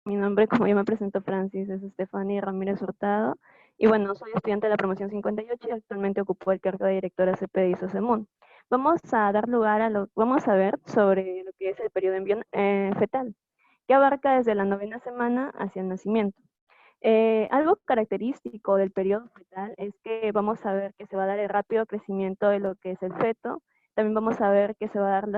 Mi nombre, como ya me presentó Francis, es Stephanie Ramírez Hurtado. Y bueno, soy estudiante de la promoción 58 y actualmente ocupo el cargo de directora CP de ISOCEMUN. Vamos a dar lugar vamos a ver sobre lo que es el periodo fetal, que abarca desde la 9ª semana hacia el nacimiento. Algo característico del periodo fetal es que vamos a ver que se va a dar el rápido crecimiento de lo que es el feto. También vamos a ver que se va a dar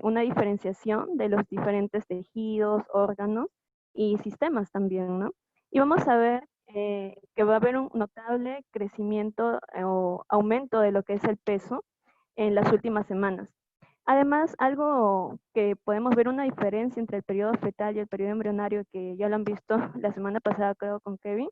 una diferenciación de los diferentes tejidos, órganos y sistemas también, ¿no? Y vamos a ver que va a haber un notable crecimiento o aumento de lo que es el peso en las últimas semanas. Además, algo que podemos ver una diferencia entre el periodo fetal y el periodo embrionario, que ya lo han visto la semana pasada creo con Kevin,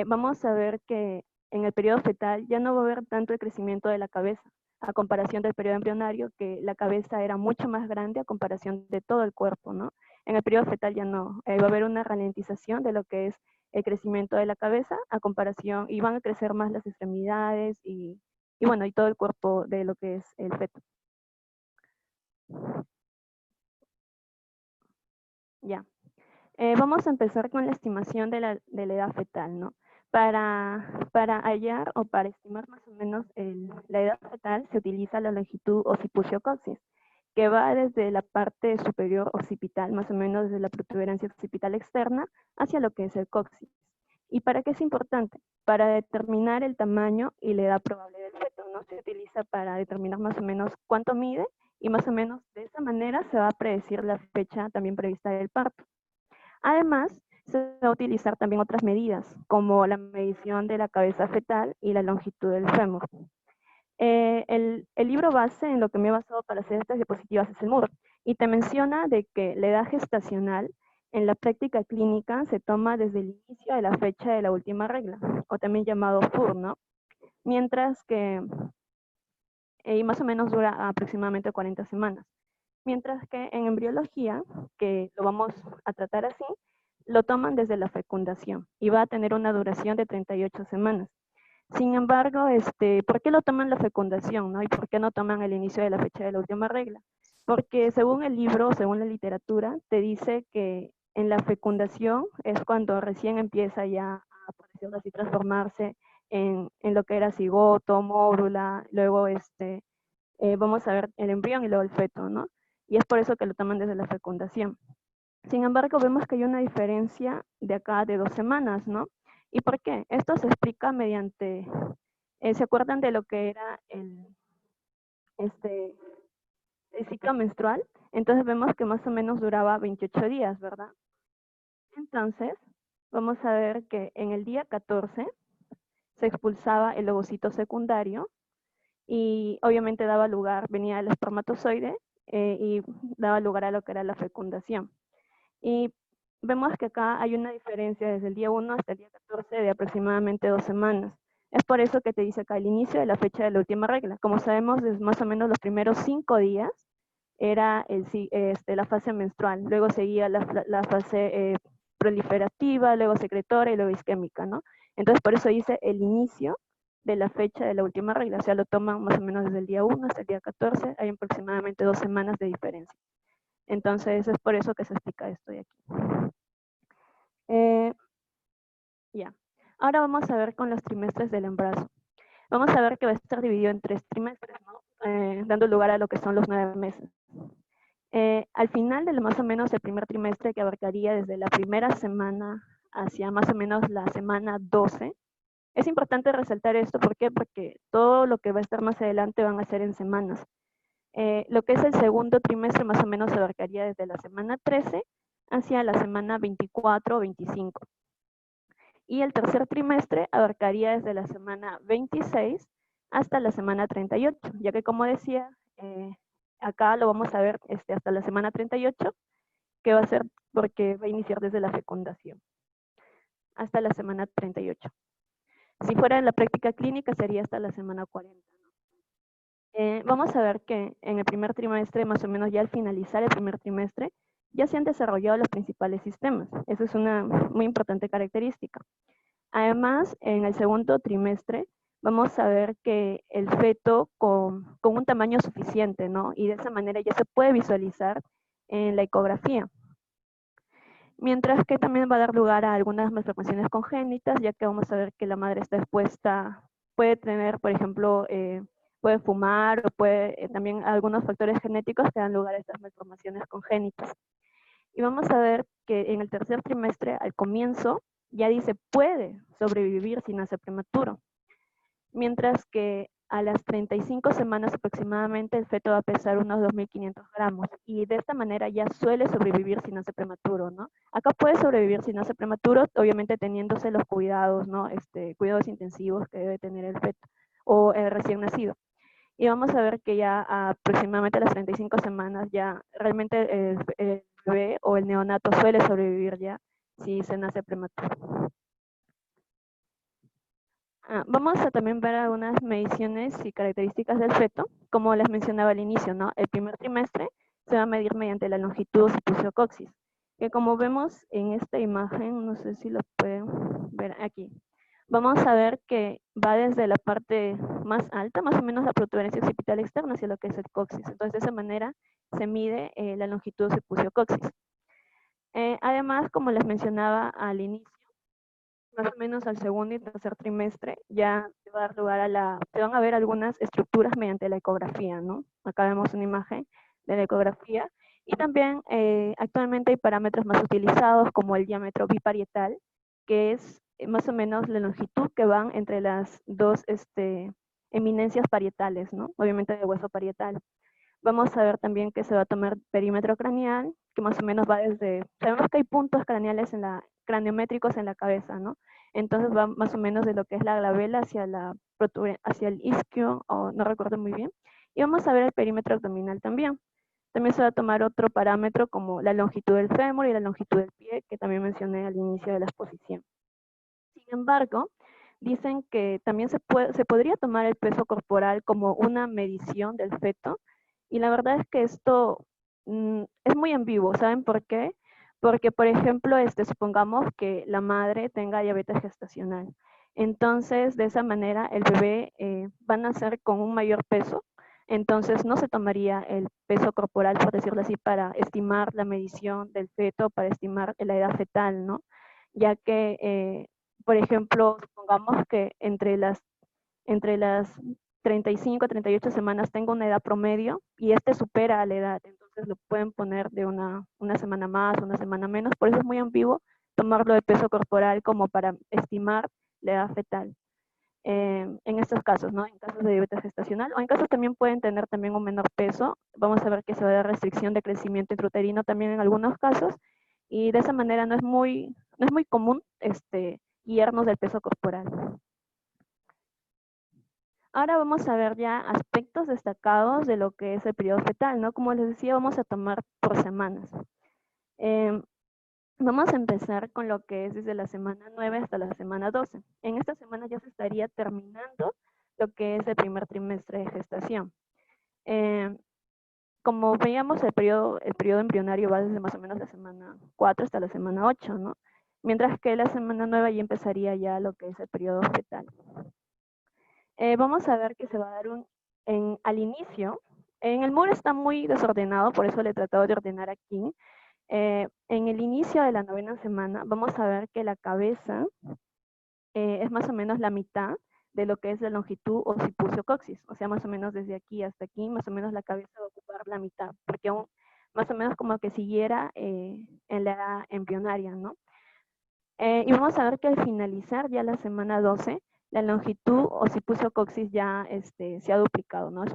vamos a ver que en el periodo fetal ya no va a haber tanto el crecimiento de la cabeza, a comparación del periodo embrionario, que la cabeza era mucho más grande a comparación de todo el cuerpo, ¿no? En el periodo fetal ya no, va a haber una ralentización de lo que es el crecimiento de la cabeza a comparación, y van a crecer más las extremidades y bueno, y todo el cuerpo de lo que es el feto. Ya. Vamos a empezar con la estimación de la edad fetal, ¿no? Para hallar o para estimar más o menos la edad fetal se utiliza la longitud occipucio-coxis, que va desde la parte superior occipital, más o menos desde la protuberancia occipital externa, hacia lo que es el coxis. ¿Y para qué es importante? Para determinar el tamaño y la edad probable del feto, ¿no? Se utiliza para determinar más o menos cuánto mide y más o menos de esa manera se va a predecir la fecha también prevista del parto. Además, se va a utilizar también otras medidas, como la medición de la cabeza fetal y la longitud del fémur. El libro base en lo que me he basado para hacer estas diapositivas es el MUR, y te menciona de que la edad gestacional en la práctica clínica se toma desde el inicio de la fecha de la última regla, o también llamado FUR, ¿no? Mientras que, y más o menos dura aproximadamente 40 semanas. Mientras que en embriología, que lo vamos a tratar así, lo toman desde la fecundación y va a tener una duración de 38 semanas. Sin embargo, ¿por qué lo toman la fecundación, no? ¿Y por qué no toman el inicio de la fecha de la última regla? Porque según el libro, según la literatura, te dice que en la fecundación es cuando recién empieza ya a, por decirlo así, transformarse en lo que era cigoto, mórula, luego vamos a ver el embrión y luego el feto, ¿no? Y es por eso que lo toman desde la fecundación. Sin embargo, vemos que hay una diferencia de acá de 2 semanas, ¿no? ¿Y por qué? Esto se explica mediante, ¿se acuerdan de lo que era este, el ciclo menstrual? Entonces vemos que más o menos duraba 28 días, ¿verdad? Entonces, vamos a ver que en el día 14 se expulsaba el ovocito secundario y obviamente daba lugar, venía el espermatozoide y daba lugar a lo que era la fecundación. Y vemos que acá hay una diferencia desde el día 1 hasta el día 14 de aproximadamente 2 semanas. Es por eso que te dice acá el inicio de la fecha de la última regla. Como sabemos, desde más o menos los primeros 5 días era la fase menstrual, luego seguía la fase proliferativa, luego secretora y luego isquémica, ¿no? Entonces por eso dice el inicio de la fecha de la última regla, o sea, lo toman más o menos desde el día 1 hasta el día 14, hay aproximadamente 2 semanas de diferencia. Entonces es por eso que se explica esto de aquí. Ya. Ahora vamos a ver con los trimestres del embarazo. Vamos a ver que va a estar dividido en 3 trimestres, ¿no? Dando lugar a lo que son los 9 meses. Al final de más o menos el primer trimestre, que abarcaría desde la primera semana hacia más o menos la semana 12, es importante resaltar esto, ¿por qué? Porque todo lo que va a estar más adelante van a ser en semanas. Lo que es el segundo trimestre más o menos se abarcaría desde la semana 13 hacia la semana 24 o 25. Y el tercer trimestre abarcaría desde la semana 26 hasta la semana 38, ya que como decía, acá lo vamos a ver hasta la semana 38, que va a ser porque va a iniciar desde la fecundación hasta la semana 38. Si fuera en la práctica clínica sería hasta la semana 40. Vamos a ver que en el primer trimestre, más o menos ya al finalizar el primer trimestre, ya se han desarrollado los principales sistemas. Esa es una muy importante característica. Además, en el segundo trimestre vamos a ver que el feto con un tamaño suficiente, ¿no? Y de esa manera ya se puede visualizar en la ecografía. Mientras que también va a dar lugar a algunas malformaciones congénitas, ya que vamos a ver que la madre está expuesta, puede tener, por ejemplo, puede fumar o puede también algunos factores genéticos que dan lugar a estas malformaciones congénitas. Y vamos a ver que en el tercer trimestre, al comienzo, ya dice puede sobrevivir si nace prematuro, mientras que a las 35 semanas aproximadamente el feto va a pesar unos 2.500 gramos y de esta manera ya suele sobrevivir si nace prematuro, ¿no? Acá puede sobrevivir si nace prematuro, obviamente teniéndose los cuidados, ¿no? Cuidados intensivos que debe tener el feto o el recién nacido. Y vamos a ver que ya aproximadamente a las 35 semanas ya realmente el bebé o el neonato suele sobrevivir ya si se nace prematuro. Vamos a también ver algunas mediciones y características del feto, como les mencionaba al inicio, ¿no? El primer trimestre se va a medir mediante la longitud occipucio-coxis, que como vemos en esta imagen, no sé si lo pueden ver aquí, vamos a ver que va desde la parte más alta, más o menos la protuberancia occipital externa, hacia lo que es el coxis. Entonces, de esa manera se mide la longitud occipucio-coxis. Además, como les mencionaba al inicio, más o menos al segundo y tercer trimestre, ya se va a dar lugar se van a ver algunas estructuras mediante la ecografía, ¿no? Acá vemos una imagen de la ecografía. Y también actualmente hay parámetros más utilizados como el diámetro biparietal, que es más o menos la longitud que van entre las dos eminencias parietales, ¿no? Obviamente de hueso parietal. Vamos a ver también que se va a tomar perímetro craneal, que más o menos va desde, sabemos que hay puntos craneales craniométricos en la cabeza, ¿no? Entonces va más o menos de lo que es la glabela hacia el isquio, o no recuerdo muy bien. Y vamos a ver el perímetro abdominal también. También se va a tomar otro parámetro como la longitud del fémur y la longitud del pie, que también mencioné al inicio de la exposición. Sin embargo, dicen que también se podría tomar el peso corporal como una medición del feto, y la verdad es que esto es muy ambiguo, ¿saben por qué? Porque, por ejemplo, supongamos que la madre tenga diabetes gestacional. Entonces, de esa manera, el bebé va a nacer con un mayor peso, entonces no se tomaría el peso corporal, por decirlo así, para estimar la medición del feto, para estimar la edad fetal, ¿no? Ya que por ejemplo, supongamos que entre las 35 a 38 semanas tengo una edad promedio y supera a la edad, entonces lo pueden poner de una semana más, una semana menos, por eso es muy ambiguo tomarlo de peso corporal como para estimar la edad fetal. En estos casos, ¿no? En casos de diabetes gestacional, o en casos también pueden tener también un menor peso, vamos a ver que se va a dar restricción de crecimiento intrauterino también en algunos casos, y de esa manera no es muy común guiarnos del peso corporal. Ahora vamos a ver ya aspectos destacados de lo que es el periodo fetal, ¿no? Como les decía, vamos a tomar por semanas. Eh, Vamos a empezar con lo que es desde la semana 9 hasta la semana 12. En esta semana ya se estaría terminando lo que es el primer trimestre de gestación. Como veíamos, el periodo embrionario va desde más o menos la semana 4 hasta la semana 8, ¿no? Mientras que la semana 9 ya empezaría ya lo que es el periodo fetal. Vamos a ver que se va a dar al inicio, en el muro está muy desordenado, por eso le he tratado de ordenar aquí. En el inicio de la 9ª semana, vamos a ver que la cabeza es más o menos la mitad de lo que es la longitud occipucio-coxis, o sea, más o menos desde aquí hasta aquí, más o menos la cabeza va a ocupar la mitad, porque aún más o menos como que siguiera en la edad embrionaria, ¿no? Y vamos a ver que al finalizar ya la semana 12, la longitud occipucio-coxis ya se ha duplicado, ¿no?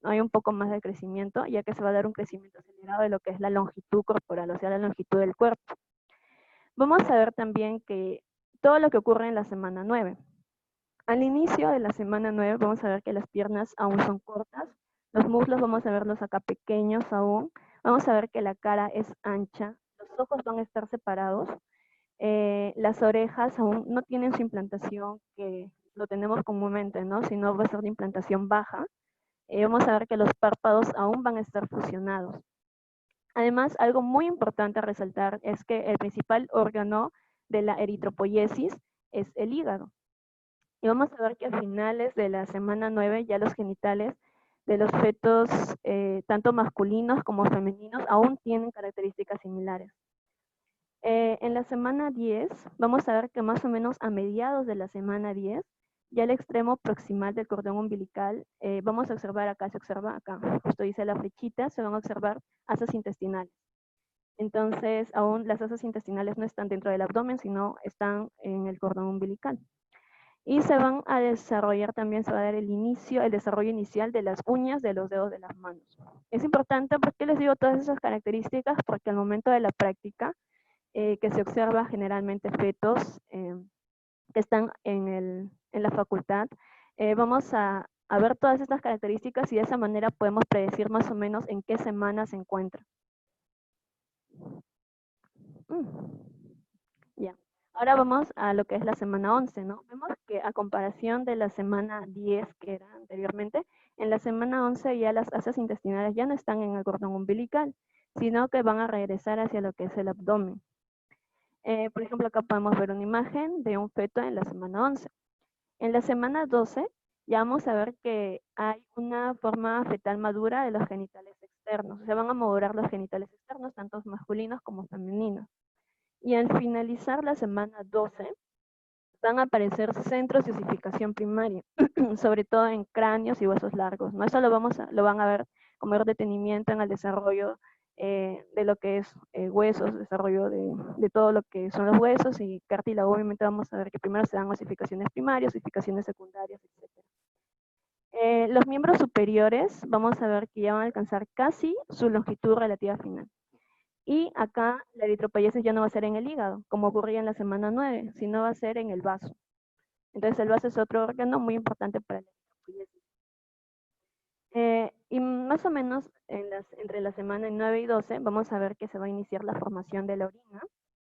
Hay un poco más de crecimiento, ya que se va a dar un crecimiento acelerado de lo que es la longitud corporal, o sea, la longitud del cuerpo. Vamos a ver también que todo lo que ocurre en la semana 9. Al inicio de la semana 9 vamos a ver que las piernas aún son cortas, los muslos vamos a verlos acá pequeños aún, vamos a ver que la cara es ancha, los ojos van a estar separados, las orejas aún no tienen su implantación que lo tenemos comúnmente, ¿no? Sino va a ser de implantación baja. Vamos a ver que los párpados aún van a estar fusionados. Además, algo muy importante a resaltar es que el principal órgano de la eritropoiesis es el hígado. Y vamos a ver que a finales de la semana 9 ya los genitales de los fetos, tanto masculinos como femeninos, aún tienen características similares. En la semana 10 vamos a ver que más o menos a mediados de la semana 10, ya el extremo proximal del cordón umbilical, vamos a observar acá, se observa acá, justo dice la flechita, se van a observar asas intestinales. Entonces, aún las asas intestinales no están dentro del abdomen, sino están en el cordón umbilical. Y se van a desarrollar también, se va a dar el desarrollo inicial de las uñas de los dedos de las manos. Es importante, porque les digo todas esas características, porque al momento de la práctica, que se observa generalmente fetos que están en la facultad, vamos a ver todas estas características y de esa manera podemos predecir más o menos en qué semana se encuentra. Ya. Ahora vamos a lo que es la semana 11, ¿no? Vemos que a comparación de la semana 10 que era anteriormente, en la semana 11 ya las asas intestinales ya no están en el cordón umbilical, sino que van a regresar hacia lo que es el abdomen. Por ejemplo, acá podemos ver una imagen de un feto en la semana 11. En la semana 12 ya vamos a ver que hay una forma fetal madura de los genitales externos. Se van a madurar los genitales externos, tanto masculinos como femeninos. Y al finalizar la semana 12, van a aparecer centros de osificación primaria, sobre todo en cráneos y huesos largos, ¿no? Eso lo van a ver con mayor detenimiento en el desarrollo de lo que es huesos, desarrollo de todo lo que son los huesos y cartílago. Obviamente vamos a ver que primero se dan osificaciones primarias, osificaciones secundarias, etc. Los miembros superiores, vamos a ver que ya van a alcanzar casi su longitud relativa final. Y acá la eritropoyesis ya no va a ser en el hígado, como ocurría en la semana 9, sino va a ser en el vaso. Entonces el vaso es otro órgano muy importante para la eritropoyesis. Y más o menos entre la semana 9 y 12 vamos a ver que se va a iniciar la formación de la orina,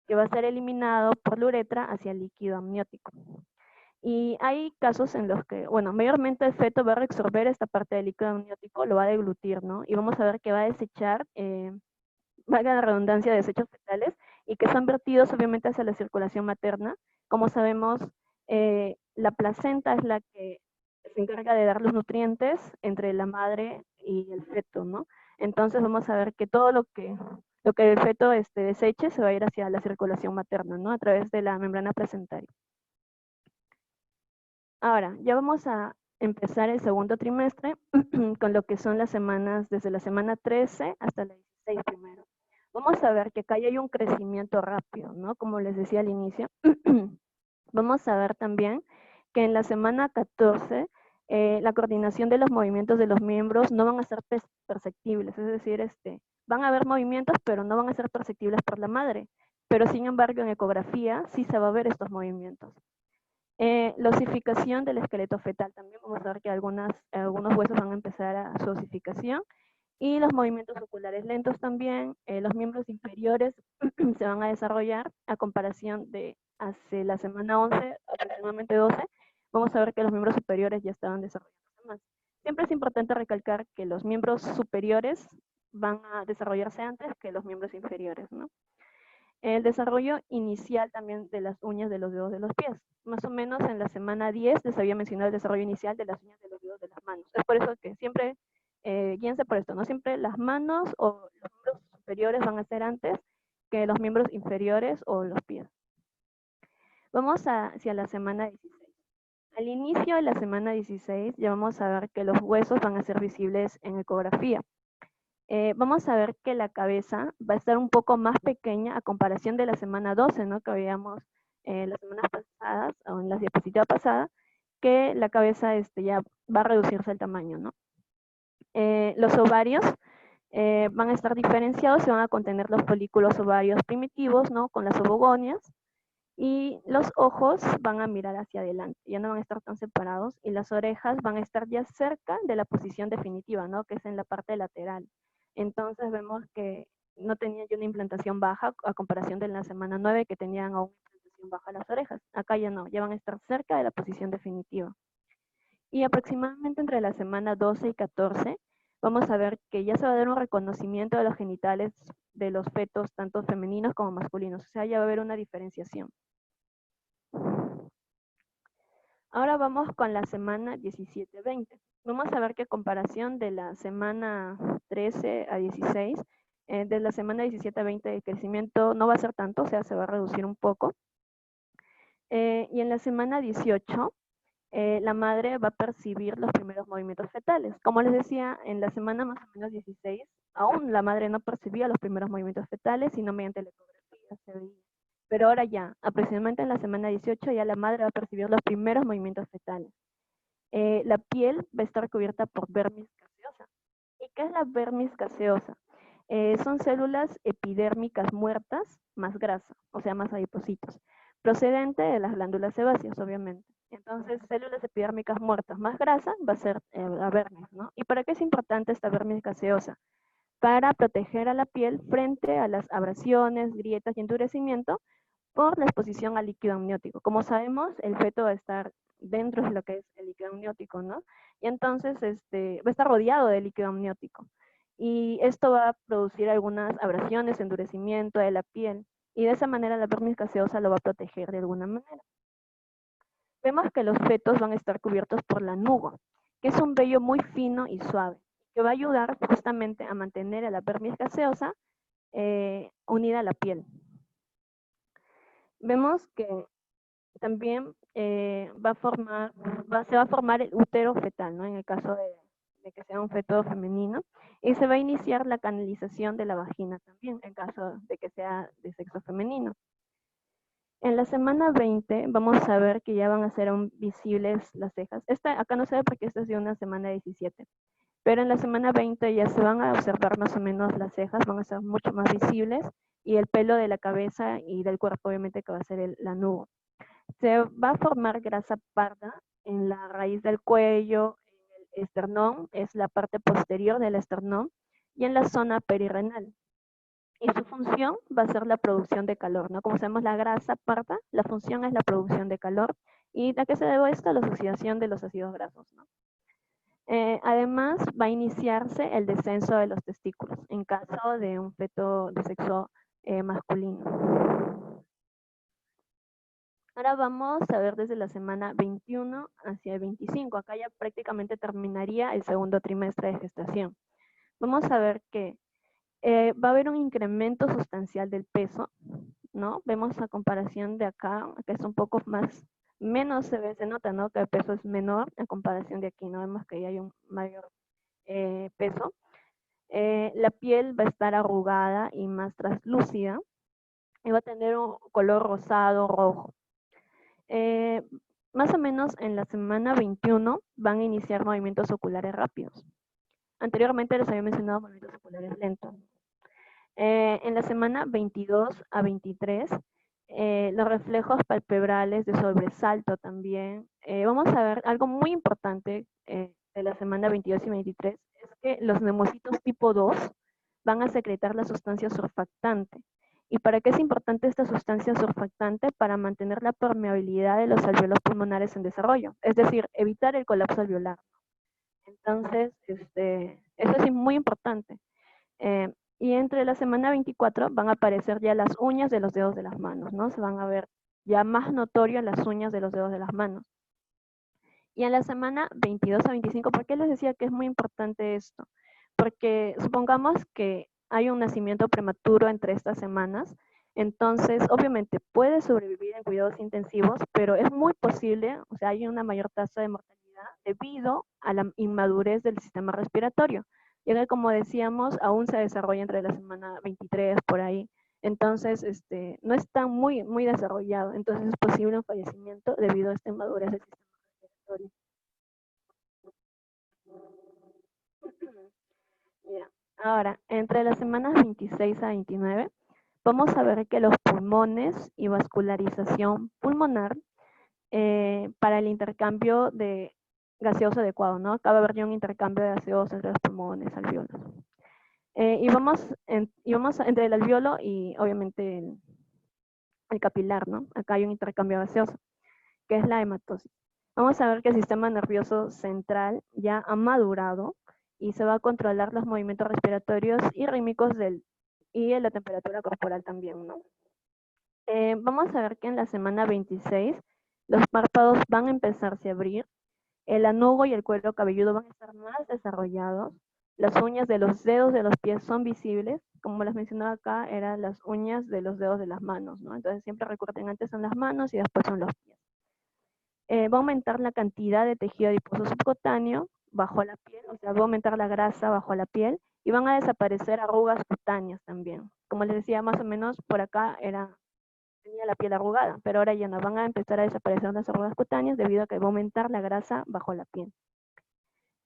que va a ser eliminado por la uretra hacia el líquido amniótico. Y hay casos en los que, bueno, mayormente el feto va a reabsorber esta parte del líquido amniótico, lo va a deglutir, ¿no? Y vamos a ver que va a desechar, valga la redundancia, desechos fetales, y que son vertidos obviamente hacia la circulación materna. Como sabemos, la placenta es la que se encarga de dar los nutrientes entre la madre y el feto, ¿no? Entonces vamos a ver que todo lo que el feto deseche se va a ir hacia la circulación materna, ¿no? A través de la membrana placentaria. Ahora, ya vamos a empezar el segundo trimestre con lo que son las semanas, desde la semana 13 hasta la 16 primero. Vamos a ver que acá ya hay un crecimiento rápido, ¿no? Como les decía al inicio. Vamos a ver también que en la semana 14 la coordinación de los movimientos de los miembros no van a ser perceptibles, es decir, van a haber movimientos, pero no van a ser perceptibles por la madre. Pero sin embargo, en ecografía sí se va a ver estos movimientos. La osificación del esqueleto fetal también, vamos a ver que algunos huesos van a empezar a su osificación, y los movimientos oculares lentos también. Los miembros inferiores se van a desarrollar a comparación de hace la semana 11, aproximadamente 12, vamos a ver que los miembros superiores ya estaban desarrollándose más. Siempre es importante recalcar que los miembros superiores van a desarrollarse antes que los miembros inferiores, ¿no? El desarrollo inicial también de las uñas de los dedos de los pies. Más o menos en la semana 10 les había mencionado el desarrollo inicial de las uñas de los dedos de las manos. Es por eso que siempre, guíense por esto, ¿no? Siempre las manos o los miembros superiores van a ser antes que los miembros inferiores o los pies. Vamos hacia la semana 16. Al inicio de la semana 16 ya vamos a ver que los huesos van a ser visibles en ecografía. Vamos a ver que la cabeza va a estar un poco más pequeña a comparación de la semana 12, ¿no? Que veíamos las semanas pasadas, o en la diapositiva pasada, que la cabeza ya va a reducirse el tamaño, ¿no? Los ovarios van a estar diferenciados y van a contener los folículos ovarios primitivos, ¿no? Con las ovogonias, y los ojos van a mirar hacia adelante, ya no van a estar tan separados, y las orejas van a estar ya cerca de la posición definitiva, ¿no? Que es en la parte lateral. Entonces vemos que no tenían ya una implantación baja a comparación de la semana 9 que tenían aún una implantación baja las orejas. Acá ya no, ya van a estar cerca de la posición definitiva. Y aproximadamente entre la semana 12 y 14 vamos a ver que ya se va a dar un reconocimiento de los genitales de los fetos, tanto femeninos como masculinos. O sea, ya va a haber una diferenciación. Ahora vamos con la semana 17-20. Vamos a ver que a comparación de la semana 13 a 16, De la semana 17 a 20 el crecimiento no va a ser tanto, o sea, se va a reducir un poco. Y en la semana 18, la madre va a percibir los primeros movimientos fetales. Como les decía, en la semana más o menos 16, aún la madre no percibía los primeros movimientos fetales, sino mediante la ecografía se veía. Pero ahora ya, aproximadamente en la semana 18, ya la madre va a percibir los primeros movimientos fetales. La piel va a estar cubierta por vermis gaseosa. ¿Y qué es la vermis gaseosa? Son células epidérmicas muertas más grasa, o sea, más adipocitos, procedente de las glándulas sebáceas, obviamente. Entonces, células epidérmicas muertas más grasa va a ser la vermis, ¿no? ¿Y para qué es importante esta vermis gaseosa? Para proteger a la piel frente a las abrasiones, grietas y endurecimiento por la exposición al líquido amniótico. Como sabemos, el feto va a estar dentro de lo que es el líquido amniótico, ¿no? Y entonces va a estar rodeado de líquido amniótico. Y esto va a producir algunas abrasiones, endurecimiento de la piel. Y de esa manera la vermis gaseosa lo va a proteger de alguna manera. Vemos que los fetos van a estar cubiertos por lanugo, que es un vello muy fino y suave, que va a ayudar justamente a mantener a la vermis gaseosa unida a la piel. Vemos que también se va a formar el útero fetal, ¿no? En el caso de que sea un feto femenino, y se va a iniciar la canalización de la vagina también, en caso de que sea de sexo femenino. En la semana 20 vamos a ver que ya van a ser aún visibles las cejas. Acá no se ve porque esta es de una semana 17, pero en la semana 20 ya se van a observar más o menos las cejas, van a ser mucho más visibles, y el pelo de la cabeza y del cuerpo obviamente que va a ser el lanugo. Se va a formar grasa parda en la raíz del cuello, en el esternón, es la parte posterior del esternón, y en la zona perirrenal. Y su función va a ser la producción de calor, ¿no? Como sabemos, la grasa parda, la función es la producción de calor. ¿Y a qué se debe esto? La oxidación de los ácidos grasos, ¿no? Además, va a iniciarse el descenso de los testículos en caso de un feto de sexo masculino. Ahora vamos a ver desde la semana 21 hacia el 25. Acá ya prácticamente terminaría el segundo trimestre de gestación. Vamos a ver que va a haber un incremento sustancial del peso, ¿no? Vemos a comparación de acá es un poco más, menos se nota, ¿no? Que el peso es menor en comparación de aquí, ¿no? Vemos que ahí hay un mayor peso. La piel va a estar arrugada y más translúcida y va a tener un color rosado, rojo. Más o menos en la semana 21 van a iniciar movimientos oculares rápidos. Anteriormente les había mencionado movimientos oculares lentos. En la semana 22 a 23, los reflejos palpebrales de sobresalto también. Vamos a ver algo muy importante de la semana 22 y 23, es que los neumocitos tipo 2 van a secretar la sustancia surfactante. ¿Y para qué es importante esta sustancia surfactante? Para mantener la permeabilidad de los alveolos pulmonares en desarrollo, es decir, evitar el colapso alveolar. Entonces, eso es muy importante. Y entre la semana 24 van a aparecer ya las uñas de los dedos de las manos, ¿no? Se van a ver ya más notorias las uñas de los dedos de las manos. Y en la semana 22 a 25, ¿por qué les decía que es muy importante esto? Porque supongamos que hay un nacimiento prematuro entre estas semanas, entonces obviamente puede sobrevivir en cuidados intensivos, pero es muy posible, o sea, hay una mayor tasa de mortalidad debido a la inmadurez del sistema respiratorio, ya que como decíamos, aún se desarrolla entre la semana 23 por ahí, entonces no está muy desarrollado, entonces es posible un fallecimiento debido a esta inmadurez del sistema respiratorio. Yeah. Ahora, entre las semanas 26 a 29, vamos a ver que los pulmones y vascularización pulmonar para el intercambio de gaseoso adecuado, ¿no? Acá va a haber ya un intercambio de gaseosos entre los pulmones, alveolos. Y vamos entre el alveolo y obviamente el capilar, ¿no? Acá hay un intercambio gaseoso, que es la hematosis. Vamos a ver que el sistema nervioso central ya ha madurado y se va a controlar los movimientos respiratorios y rítmicos y la temperatura corporal también, ¿no? Vamos a ver que en la semana 26 los párpados van a empezarse a abrir, el lanugo y el cuero cabelludo van a estar más desarrollados, Las uñas de los dedos de los pies son visibles. Como las mencionaba acá, eran las uñas de los dedos de las manos, ¿no? Entonces siempre recuerden, antes son las manos y después son los pies. Va a aumentar la cantidad de tejido adiposo subcutáneo bajo la piel, o sea, va a aumentar la grasa bajo la piel y van a desaparecer arrugas cutáneas también. Como les decía, más o menos por acá tenía la piel arrugada, pero ahora ya no, van a empezar a desaparecer las arrugas cutáneas debido a que va a aumentar la grasa bajo la piel.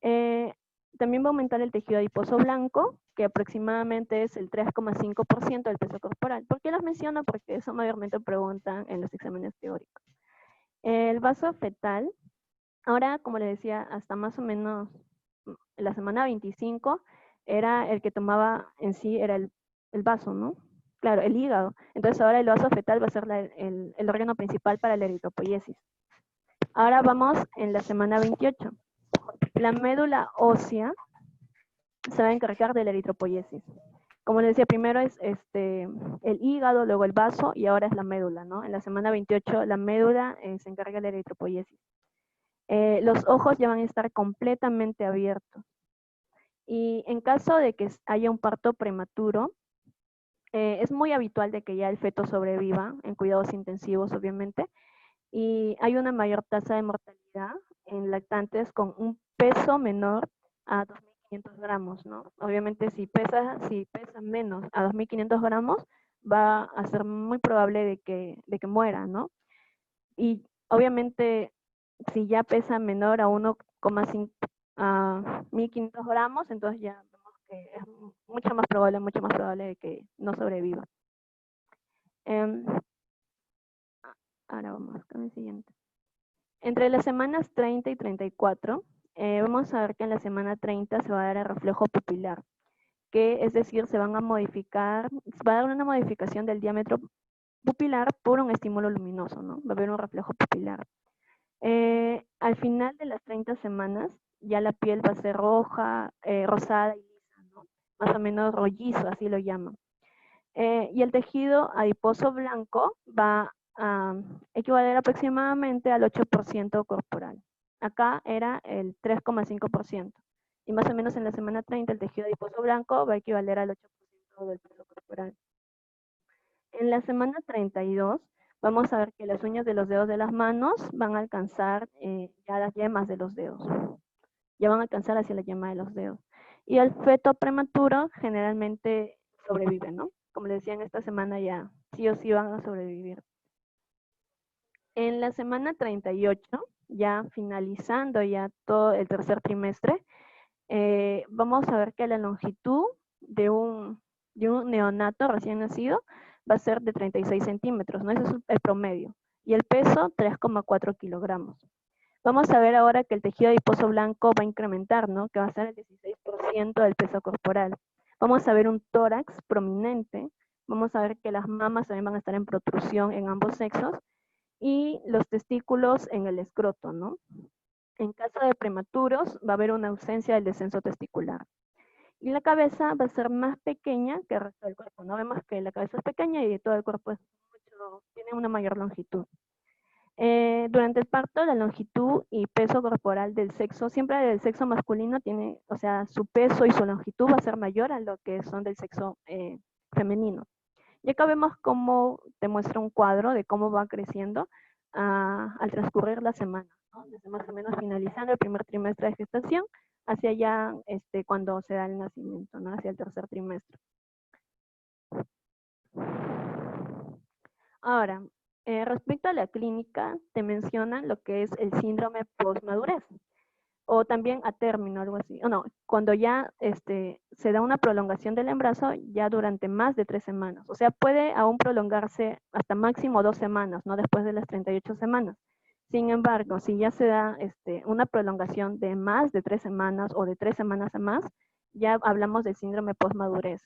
Eh, También va a aumentar el tejido adiposo blanco, que aproximadamente es el 3,5% del peso corporal. ¿Por qué los menciono? Porque eso mayormente preguntan en los exámenes teóricos. El vaso fetal, ahora, como les decía, hasta más o menos la semana 25, era el que tomaba en sí, era el vaso, ¿no? Claro, el hígado. Entonces ahora el vaso fetal va a ser el órgano principal para la eritropoiesis. Ahora vamos en la semana 28. La médula ósea se va a encargar de la eritropoiesis. Como les decía, primero es el hígado, luego el vaso y ahora es la médula, ¿no? En la semana 28 la médula se encarga de la eritropoiesis. Los ojos ya van a estar completamente abiertos. Y en caso de que haya un parto prematuro, es muy habitual de que ya el feto sobreviva en cuidados intensivos, obviamente, y hay una mayor tasa de mortalidad en lactantes con un peso menor a 2.500 gramos, ¿no? Obviamente si pesa menos a 2.500 gramos, va a ser muy probable de que muera, ¿no? Y obviamente si ya pesa menor a 1,5 a 1.500 gramos, entonces ya vemos que es mucho más probable de que no sobreviva. Eh, Ahora vamos con el siguiente. Entre las semanas 30 y 34, vamos a ver que en la semana 30 se va a dar el reflejo pupilar, que es decir, se va a dar una modificación del diámetro pupilar por un estímulo luminoso, ¿no? Va a haber un reflejo pupilar. Al final de las 30 semanas, ya la piel va a ser roja, rosada y lisa, ¿no? Más o menos rollizo, así lo llaman. Y el tejido adiposo blanco va a equivaler aproximadamente al 8% corporal. Acá era el 3,5%. Y más o menos en la semana 30 el tejido adiposo blanco va a equivaler al 8% del peso corporal. En la semana 32 vamos a ver que las uñas de los dedos de las manos van a alcanzar ya las yemas de los dedos. Ya van a alcanzar hacia la yema de los dedos. Y el feto prematuro generalmente sobrevive, ¿no? Como les decía, en esta semana ya sí o sí van a sobrevivir. En la semana 38, ya finalizando ya todo el tercer trimestre, vamos a ver que la longitud de un neonato recién nacido va a ser de 36 centímetros, ¿no? Ese es el promedio. Y el peso, 3,4 kilogramos. Vamos a ver ahora que el tejido adiposo blanco va a incrementar, ¿no? Que va a ser el 16% del peso corporal. Vamos a ver un tórax prominente. Vamos a ver que las mamas también van a estar en protrusión en ambos sexos y los testículos en el escroto, ¿no? En caso de prematuros, va a haber una ausencia del descenso testicular. Y la cabeza va a ser más pequeña que el resto del cuerpo, ¿no? Vemos que la cabeza es pequeña y todo el cuerpo tiene una mayor longitud. Durante el parto, la longitud y peso corporal del sexo, siempre del sexo masculino tiene, o sea, su peso y su longitud va a ser mayor a lo que son del sexo femenino. Y acá vemos cómo te muestra un cuadro de cómo va creciendo al transcurrir la semana, ¿no? Desde más o menos finalizando el primer trimestre de gestación hacia ya cuando se da el nacimiento, ¿no? Hacia el tercer trimestre. Ahora, respecto a la clínica, te mencionan lo que es el síndrome postmadurez, o también a término, algo así. O no, cuando ya se da una prolongación del embarazo ya durante más de 3 semanas. O sea, puede aún prolongarse hasta máximo 2 semanas, ¿no? Después de las 38 semanas. Sin embargo, si ya se da una prolongación de más de 3 semanas o de 3 semanas a más, ya hablamos del síndrome postmadurez.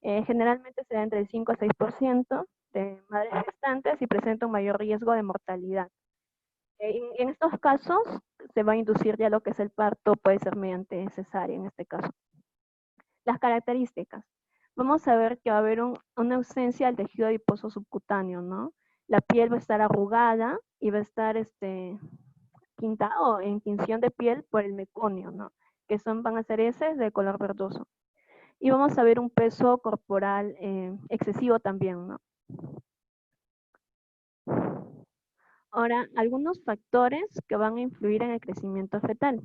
Generalmente se da entre el 5 a 6% de madres gestantes y presenta un mayor riesgo de mortalidad. En estos casos se va a inducir ya lo que es el parto, puede ser mediante cesárea en este caso. Las características. Vamos a ver que va a haber una ausencia del tejido adiposo subcutáneo, ¿no? La piel va a estar arrugada y va a estar quintado en tinción de piel por el meconio, ¿no? que van a ser heces de color verdoso. Y vamos a ver un peso corporal excesivo también, ¿no? Ahora, algunos factores que van a influir en el crecimiento fetal.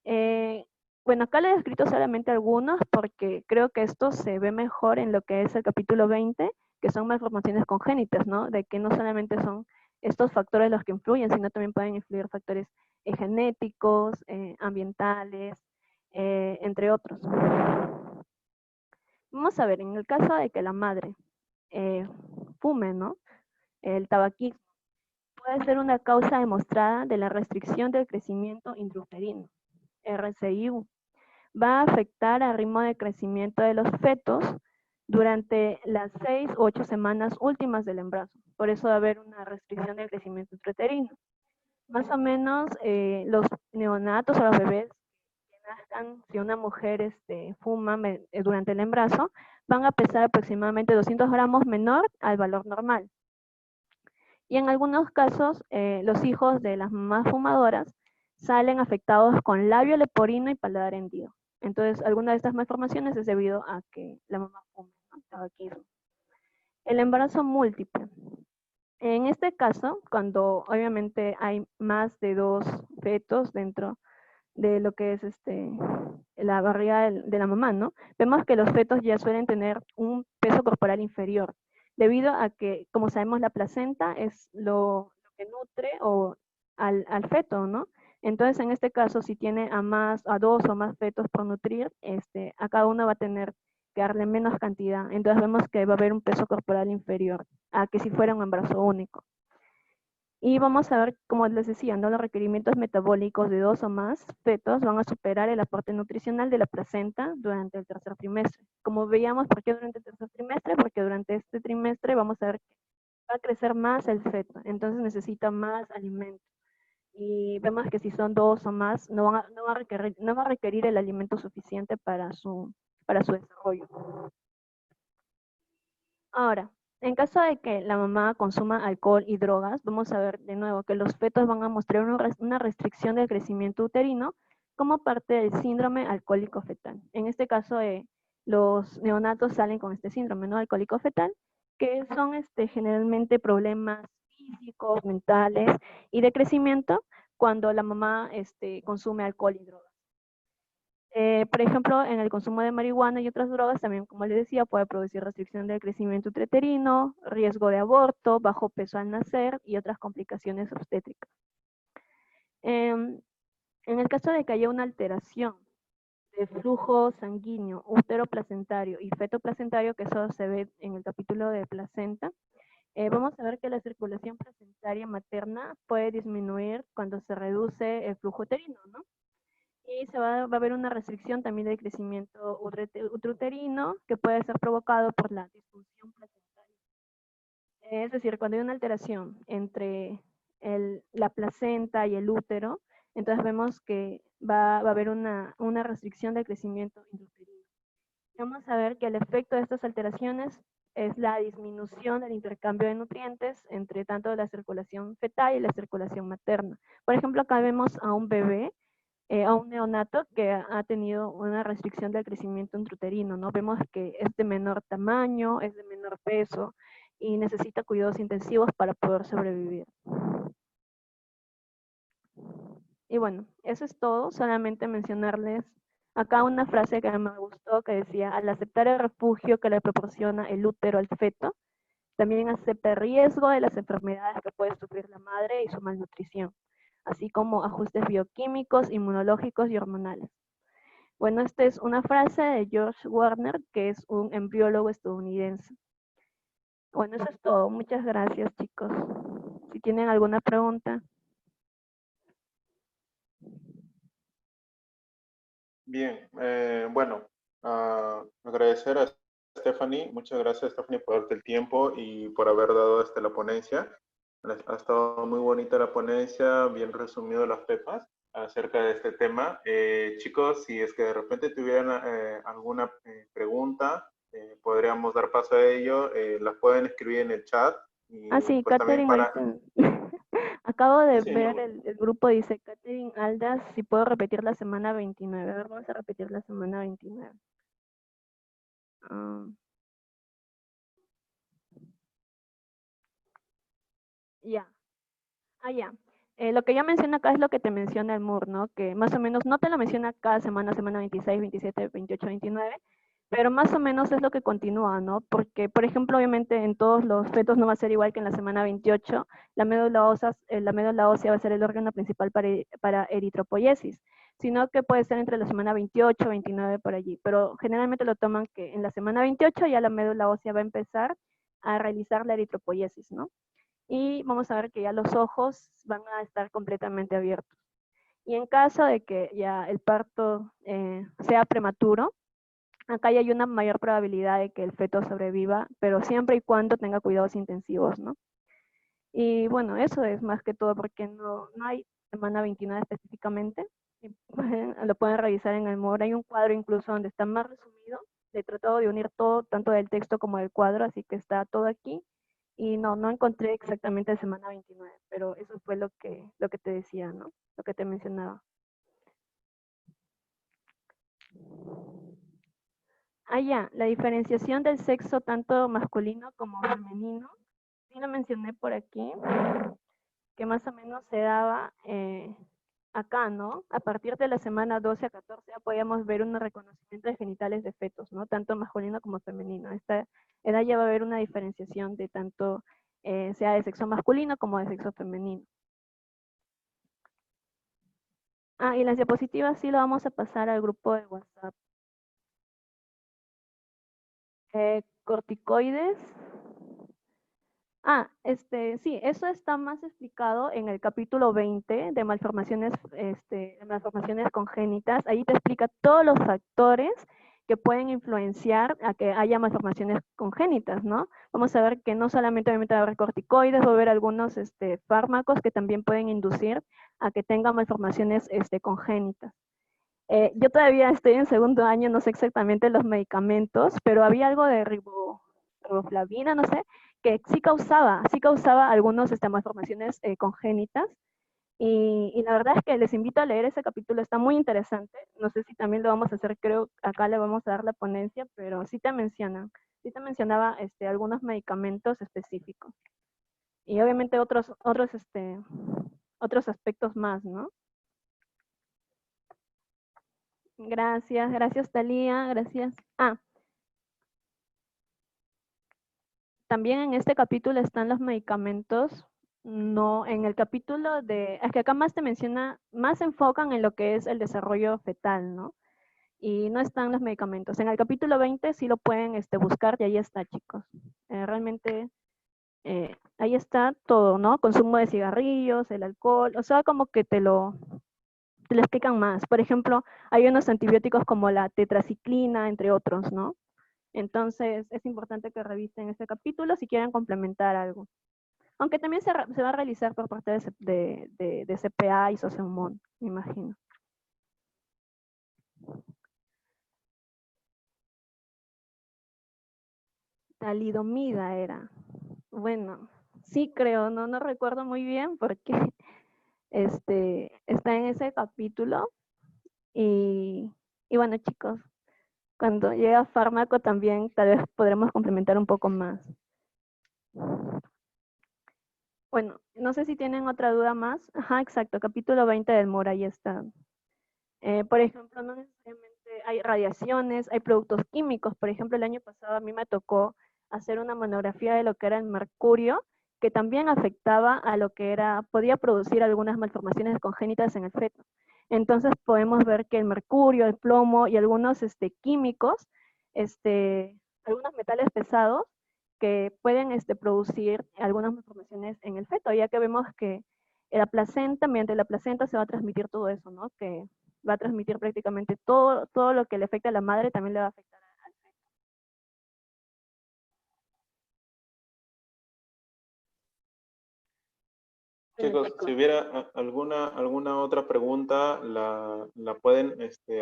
Eh, bueno, acá le he descrito solamente algunos porque creo que esto se ve mejor en lo que es el capítulo 20, que son malformaciones congénitas, ¿no? De que no solamente son estos factores los que influyen, sino también pueden influir factores genéticos, ambientales, entre otros. Vamos a ver, en el caso de que la madre fume, ¿no? El tabaquismo puede ser una causa demostrada de la restricción del crecimiento intrauterino, RCIU. Va a afectar al ritmo de crecimiento de los fetos durante las 6 u 8 semanas últimas del embarazo. Por eso va a haber una restricción del crecimiento intrauterino. Más o menos los neonatos o los bebés que nazcan, si una mujer fuma durante el embarazo, van a pesar aproximadamente 200 gramos menor al valor normal. Y en algunos casos, los hijos de las mamás fumadoras salen afectados con labio leporino y paladar hendido. Entonces, alguna de estas malformaciones es debido a que la mamá fuma, ¿no? Tabaquismo. El embarazo múltiple. En este caso, cuando obviamente hay más de 2 fetos dentro de lo que es la barriga de la mamá, ¿no? Vemos que los fetos ya suelen tener un peso corporal inferior, debido a que, como sabemos, la placenta es lo que nutre al feto, ¿no? Entonces, en este caso, si tiene a 2 o más fetos por nutrir, a cada uno va a tener que darle menos cantidad. Entonces vemos que va a haber un peso corporal inferior a que si fuera un embarazo único. Y vamos a ver, como les decía, ¿no? Los requerimientos metabólicos de 2 o más fetos van a superar el aporte nutricional de la placenta durante el tercer trimestre. Como veíamos, ¿por qué durante el tercer trimestre? Porque durante este trimestre vamos a ver que va a crecer más el feto, entonces necesita más alimento. Y vemos que si son 2 o más, no va a requerir el alimento suficiente para su desarrollo. Ahora, en caso de que la mamá consuma alcohol y drogas, vamos a ver de nuevo que los fetos van a mostrar una restricción del crecimiento uterino como parte del síndrome alcohólico fetal. En este caso, los neonatos salen con este síndrome, ¿no? Alcohólico fetal, que son generalmente problemas físicos, mentales y de crecimiento cuando la mamá consume alcohol y drogas. Por ejemplo, en el consumo de marihuana y otras drogas, también, como les decía, puede producir restricción del crecimiento uterino, riesgo de aborto, bajo peso al nacer y otras complicaciones obstétricas. En el caso de que haya una alteración de flujo sanguíneo, útero placentario y feto placentario, que eso se ve en el capítulo de placenta, vamos a ver que la circulación placentaria materna puede disminuir cuando se reduce el flujo uterino, ¿no? Y va a haber una restricción también del crecimiento uterino que puede ser provocado por la disfunción placentaria. Es decir, cuando hay una alteración entre la placenta y el útero, entonces vemos que va a haber una restricción del crecimiento intrauterino. Vamos a ver que el efecto de estas alteraciones es la disminución del intercambio de nutrientes entre tanto la circulación fetal y la circulación materna. Por ejemplo, acá vemos a un bebé a un neonato que ha tenido una restricción del crecimiento intrauterino, ¿no? Vemos que es de menor tamaño, es de menor peso y necesita cuidados intensivos para poder sobrevivir. Y bueno, eso es todo, solamente mencionarles acá una frase que me gustó que decía, al aceptar el refugio que le proporciona el útero al feto, también acepta el riesgo de las enfermedades que puede sufrir la madre y su malnutrición, así como ajustes bioquímicos, inmunológicos y hormonales. Bueno, esta es una frase de George Warner, que es un embriólogo estadounidense. Bueno, eso es todo. Muchas gracias, chicos. Si tienen alguna pregunta. Bien, bueno, agradecer a Stephanie, muchas gracias Stephanie por darte el tiempo y por haber dado la ponencia. Ha estado muy bonita la ponencia, bien resumido las temas acerca de este tema. Chicos, si es que de repente tuvieran alguna pregunta, podríamos dar paso a ello, las pueden escribir en el chat y Sí, pues también Katherine para... ahorita. Acabo de Sí, ver el grupo, dice Katherine. Kevin Aldas, si puedo repetir la semana 29. A ver, vamos a repetir la semana 29. Ya. Ya. Lo que ya menciona acá es lo que te menciona el MUR, ¿no? Que más o menos no te lo menciona cada semana, semana 26, 27, 28, 29, pero más o menos es lo que continúa, ¿no? Porque, por ejemplo, obviamente en todos los fetos no va a ser igual que en la semana 28, la médula ósea va a ser el órgano principal para eritropoiesis, sino que puede ser entre la semana 28, 29 por allí, pero generalmente lo toman que en la semana 28 ya la médula ósea va a empezar a realizar la eritropoiesis, ¿no? Y vamos a ver que ya los ojos van a estar completamente abiertos. Y en caso de que ya el parto sea prematuro, acá ya hay una mayor probabilidad de que el feto sobreviva, pero siempre y cuando tenga cuidados intensivos, ¿no? Y bueno, eso es más que todo porque no hay semana 29 específicamente. Lo pueden revisar en el MOR. Hay un cuadro incluso donde está más resumido. He tratado de unir todo, tanto del texto como del cuadro, así que está todo aquí. Y no encontré exactamente semana 29, pero eso fue lo que te decía, ¿no? Lo que te mencionaba. Ya, la diferenciación del sexo tanto masculino como femenino. Sí lo mencioné por aquí, que más o menos se daba acá, ¿no? A partir de la semana 12 a 14 ya podíamos ver un reconocimiento de genitales de fetos, ¿no? Tanto masculino como femenino. Esta edad ya va a haber una diferenciación de tanto sea de sexo masculino como de sexo femenino. Y las diapositivas sí lo vamos a pasar al grupo de WhatsApp. Corticoides. Sí, eso está más explicado en el capítulo 20 de malformaciones congénitas. Ahí te explica todos los factores que pueden influenciar a que haya malformaciones congénitas, ¿no? Vamos a ver que no solamente va a haber corticoides, va a haber algunos fármacos que también pueden inducir a que tengan malformaciones congénitas. Yo todavía estoy en segundo año, no sé exactamente los medicamentos, pero había algo de riboflavina, no sé, que sí causaba algunas malformaciones congénitas. Y la verdad es que les invito a leer ese capítulo, está muy interesante. No sé si también lo vamos a hacer, creo, acá le vamos a dar la ponencia, pero sí te mencionaba algunos medicamentos específicos. Y obviamente otros aspectos más, ¿no? Gracias Talía, gracias. También en este capítulo están los medicamentos, no en el capítulo es que acá más te menciona, más se enfocan en lo que es el desarrollo fetal, ¿no? Y no están los medicamentos. En el capítulo 20 sí lo pueden buscar y ahí está, chicos. Realmente ahí está todo, ¿no? Consumo de cigarrillos, el alcohol, o sea, como que te lo explican más. Por ejemplo, hay unos antibióticos como la tetraciclina, entre otros, ¿no? Entonces, es importante que revisen este capítulo si quieren complementar algo. Aunque también se va a realizar por parte de CPA y Sociomón, me imagino. Talidomida era. Bueno, sí creo, no recuerdo muy bien porque está en ese capítulo. Y bueno, chicos, cuando llega fármaco también tal vez podremos complementar un poco más. Bueno, no sé si tienen otra duda más. Ajá, exacto, capítulo 20 del MOR, ahí está. Por ejemplo, no necesariamente hay radiaciones, hay productos químicos. Por ejemplo, el año pasado a mí me tocó hacer una monografía de lo que era el mercurio, que también afectaba a lo que podía producir algunas malformaciones congénitas en el feto. Entonces podemos ver que el mercurio, el plomo y algunos químicos, algunos metales pesados que pueden producir algunas malformaciones en el feto, ya que vemos que la placenta, mediante la placenta se va a transmitir todo eso, ¿no? Que va a transmitir prácticamente todo lo que le afecta a la madre, también le va a afectar al feto. Chicos, si hubiera alguna otra pregunta, la pueden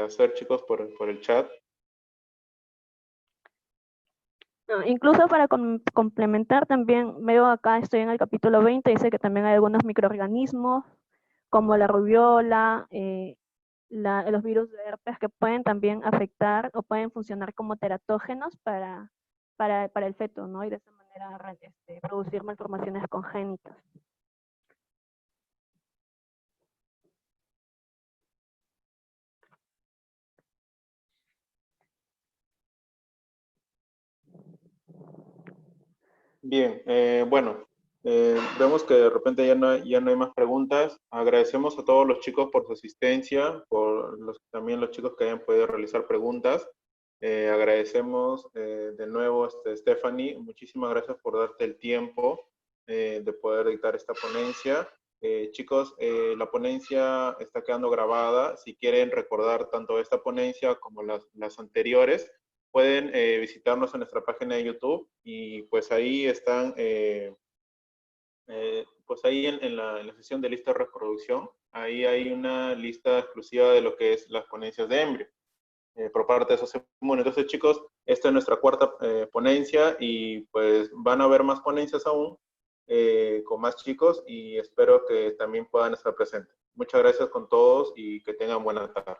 hacer, chicos, por el chat. No, incluso para complementar también, veo acá, estoy en el capítulo 20, dice que también hay algunos microorganismos como la rubiola, los virus de herpes que pueden también afectar o pueden funcionar como teratógenos para el feto, ¿no? Y de esa manera producir malformaciones congénitas. Bien, bueno, vemos que de repente ya no hay más preguntas. Agradecemos a todos los chicos por su asistencia, también los chicos que hayan podido realizar preguntas. Agradecemos de nuevo, Stephanie, muchísimas gracias por darte el tiempo de poder dictar esta ponencia. Chicos, la ponencia está quedando grabada. Si quieren recordar tanto esta ponencia como las anteriores, pueden visitarnos en nuestra página de YouTube y pues ahí están, pues ahí en la sesión de lista de reproducción, ahí hay una lista exclusiva de lo que es las ponencias de Embrio por parte de Socemun. Entonces, chicos, esta es nuestra cuarta ponencia y pues van a haber más ponencias aún con más chicos y espero que también puedan estar presentes. Muchas gracias con todos y que tengan buena tarde.